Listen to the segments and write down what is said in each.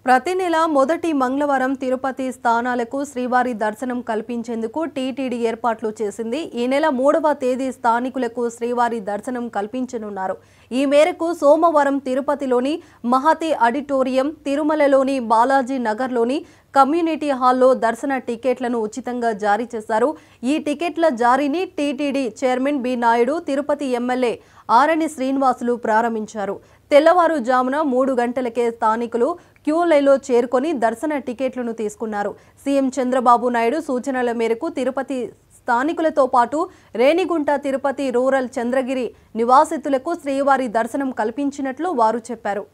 ప్రతి నెల మొదటి మంగళవారం తిరుపతి స్థానాలకు శ్రీవారి దర్శనం కల్పించేందుకు టీటీడీ ఏర్పాట్లు చేసింది. ఈ నెల 3వ తేదీ స్థానికులకు శ్రీవారి దర్శనం కల్పించనున్నారు. ఈ మేరకు సోమవారం తిరుపతిలోని మహతి ఆడిటోరియం, తిరుమలలోని బాలాజీ నగర్లోని కమ్యూనిటీ హాల్లో దర్శన టికెట్లను ఉచితంగా జారీ చేశారు. ఈ టికెట్ల జారీని TTD chairman B Naidu, Tirupati MLA Arani Srinivasulu ప్రారంభించారు. తెల్లవారుజామున 3 గంటలకే స్థానికులు క్యూ లైన్లో చేరుకొని దర్శన టికెట్లను తీసుకున్నారు. సీఎం చంద్రబాబు నాయుడు సూచనల మేరకు తిరుపతి స్థానికులతో పాటు రేణిగుంట, తిరుపతి రూరల్, చంద్రగిరి నివాసితులకు శ్రీవారి దర్శనం కల్పించినట్లు వారు చెప్పారు.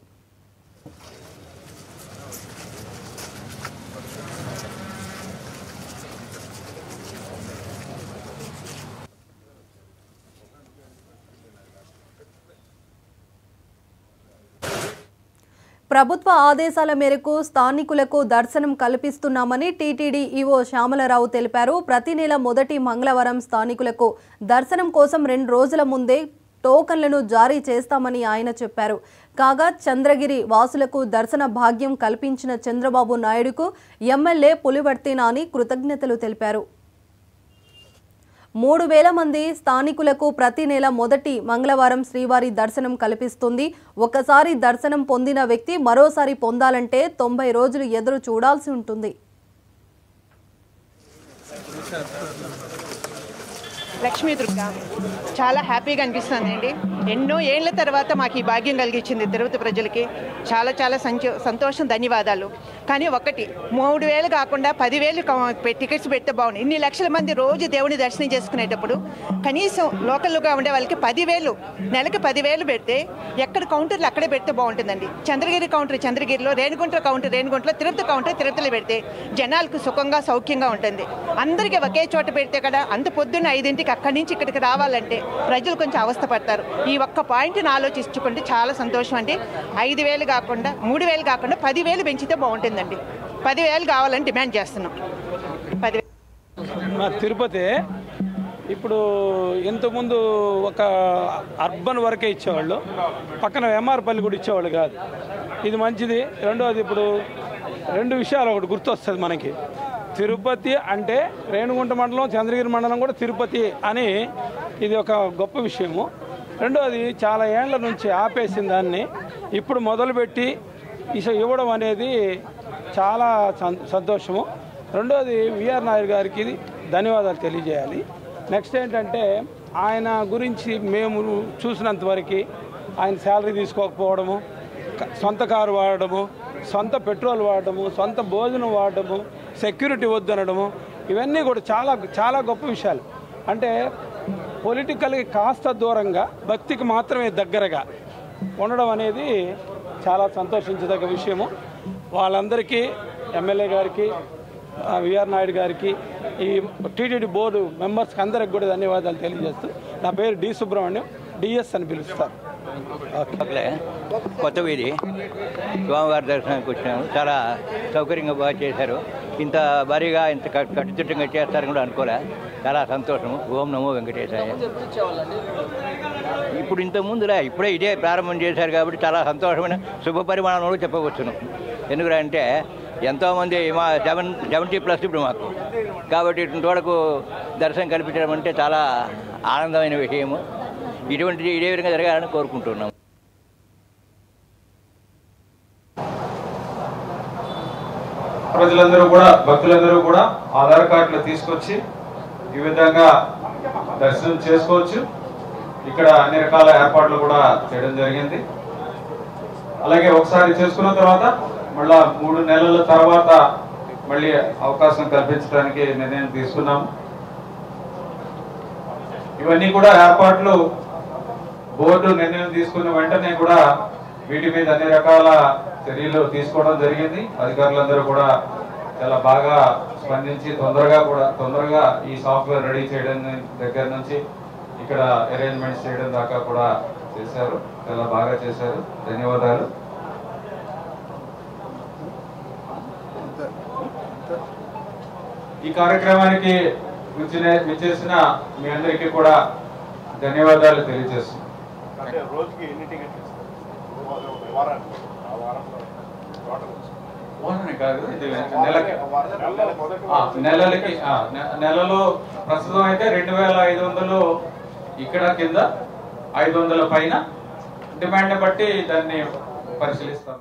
ప్రభుత్వ ఆదేశాల మేరకు స్థానికులకు దర్శనం కల్పిస్తున్నామని టీటీడీ ఈవో శ్యామలరావు తెలిపారు. ప్రతి నెల మొదటి మంగళవారం స్థానికులకు దర్శనం కోసం 2 రోజుల ముందే టోకన్లను జారీ చేస్తామని ఆయన చెప్పారు. కాగా చంద్రగిరి వాసులకు దర్శన భాగ్యం కల్పించిన చంద్రబాబు నాయుడుకు ఎమ్మెల్యే పులివర్తి నాని కృతజ్ఞతలు తెలిపారు. 3000 మంది స్థానికులకు ప్రతి నెల మొదటి మంగళవారం శ్రీవారి దర్శనం కల్పిస్తుంది. ఒకసారి దర్శనం పొందిన వ్యక్తి మరోసారి పొందాలంటే 90 రోజులు ఎదురు చూడాల్సి ఉంటుంది. లక్ష్మీ దుర్గ చాలా హ్యాపీగా అనిపిస్తుందండి. ఎన్నో ఏళ్ల తర్వాత మాకు ఈ భాగ్యం కలిగించింది తిరుపతి ప్రజలకి. చాలా చాలా సంతోషం, ధన్యవాదాలు. కానీ ఒకటి 3000 కాకుండా 10,000 టికెట్స్ పెడితే బాగుంది. ఇన్ని లక్షల మంది రోజు దేవుని దర్శనం చేసుకునేటప్పుడు కనీసం లోకల్గా ఉండే వాళ్ళకి 10,000, నెలకి 10,000 పెడితే ఎక్కడ కౌంటర్లు అక్కడే పెడితే బాగుంటుందండి. చంద్రగిరి కౌంటర్ చంద్రగిరిలో, రేణిగుంట కౌంటర్ రేణిగుంటలో, తిరుపతి కౌంటర్ తిరుపతిలో పెడితే జనాలకు సుఖంగా సౌఖ్యంగా ఉంటుంది. అందరికీ ఒకే చోట పెడితే కదా అంత పొద్దున్న 5ంటికి అక్కడి నుంచి ఇక్కడికి రావాలంటే ప్రజలు కొంచెం అవస్థ పడతారు. ఈ ఒక్క పాయింట్ని ఆలోచించుకుంటే చాలా సంతోషం అండి. 5,000 కాకుండా 3,000 కాకుండా 10,000 పెంచితే బాగుంటుందండి. 10,000 కావాలని డిమాండ్ చేస్తున్నాం. 10,000 మా తిరుపతి ఇప్పుడు ఇంతకుముందు ఒక అర్బన్ వరకే ఇచ్చేవాళ్ళు, పక్కన ఎంఆర్పల్లి కూడా ఇచ్చేవాళ్ళు కాదు. ఇది మంచిది. రెండోది, ఇప్పుడు 2 విషయాలు ఒకటి గుర్తొస్తుంది మనకి. తిరుపతి అంటే రేణిగుంట మండలం, చంద్రగిరి మండలం కూడా తిరుపతి అని, ఇది ఒక గొప్ప విషయము. రెండోది, చాలా ఏళ్ల నుంచి ఆపేసిన దాన్ని ఇప్పుడు మొదలుపెట్టి ఇవ్వడం అనేది చాలా సంతోషము. రెండోది, విఆర్ నాయుడు గారికి ధన్యవాదాలు తెలియజేయాలి. నెక్స్ట్ ఏంటంటే, ఆయన గురించి మేము చూసినంతవరకు ఆయన శాలరీ తీసుకోకపోవడము, సొంత కారు వాడడము, సొంత పెట్రోల్ వాడడము, సొంత భోజనం వాడడము, సెక్యూరిటీ వద్దనడము, ఇవన్నీ కూడా చాలా చాలా గొప్ప విషయాలు. అంటే పొలిటికల్కి కాస్త దూరంగా భక్తికి మాత్రమే దగ్గరగా ఉండడం అనేది చాలా సంతోషించదగ్గ విషయము. వాళ్ళందరికీ, ఎమ్మెల్యే గారికి, విఆర్ నాయుడు గారికి, ఈ టీటీడీ బోర్డు మెంబర్స్కి అందరికి కూడా ధన్యవాదాలు తెలియజేస్తూ, నా పేరు డి సుబ్రహ్మణ్యం, డిఎస్ అని పిలుస్తారు. కొత్త వీధి స్వామివారి దర్శనానికి వచ్చాము. చాలా సౌకర్యంగా బాగా చేశారు. ఇంత భారీగా ఇంత కట్టుదిట్టంగా చేస్తారని కూడా అనుకోలే. చాలా సంతోషము. ఓం నమో వెంకటేశాయ. ఇప్పుడు ఇంతకుముందులే ఇప్పుడే ఇదే ప్రారంభం చేశారు కాబట్టి చాలా సంతోషమైన శుభ పరిమాణం కూడా చెప్పవచ్చును. ఎందుకంటే ఎంతోమంది మా 70+ ఇప్పుడు మాకు, కాబట్టి ఇటువంటి వాళ్ళకు దర్శనం కల్పించడం అంటే చాలా ఆనందమైన విషయము. ఇదే విధంగా జరగాలని కోరుకుంటున్నాం. ప్రజలందరూ కూడా, భక్తులందరూ కూడా ఆధార్ కార్డులు తీసుకొచ్చి ఈ విధంగా దర్శనం చేసుకోవచ్చు. ఇక్కడ అన్ని రకాల ఏర్పాట్లు కూడా చేయడం జరిగింది. అలాగే ఒకసారి చేసుకున్న తర్వాత మళ్ళా 3 నెలల తర్వాత మళ్ళీ అవకాశం కల్పించడానికి నిర్ణయం తీసుకున్నాము. ఇవన్నీ కూడా ఏర్పాట్లు బోర్డు నిర్ణయం తీసుకున్న వెంటనే కూడా వీటి మీద అన్ని రకాల చర్యలు తీసుకోవడం జరిగింది. అధికారులందరూ కూడా చాలా బాగా స్పందించి తొందరగా ఈ సాఫ్ట్వేర్ రెడీ చేయడం దగ్గర నుంచి ఇక్కడ అరేంజ్మెంట్స్ చేయడం దాకా కూడా చేశారు. చాలా బాగా చేశారు. ధన్యవాదాలు. ఈ కార్యక్రమానికి విచ్చేసిన మీ అందరికీ కూడా ధన్యవాదాలు తెలియజేస్తున్నాం. రోజుకి ఎన్ని టికెట్లు ఇస్తారు? కాదు, ఇది నెలకి నెలలో ప్రస్తుతం అయితే 2500 ఇక్కడ కింద 500 పైన డిమాండ్ బట్టి దాన్ని పరిశీలిస్తాం.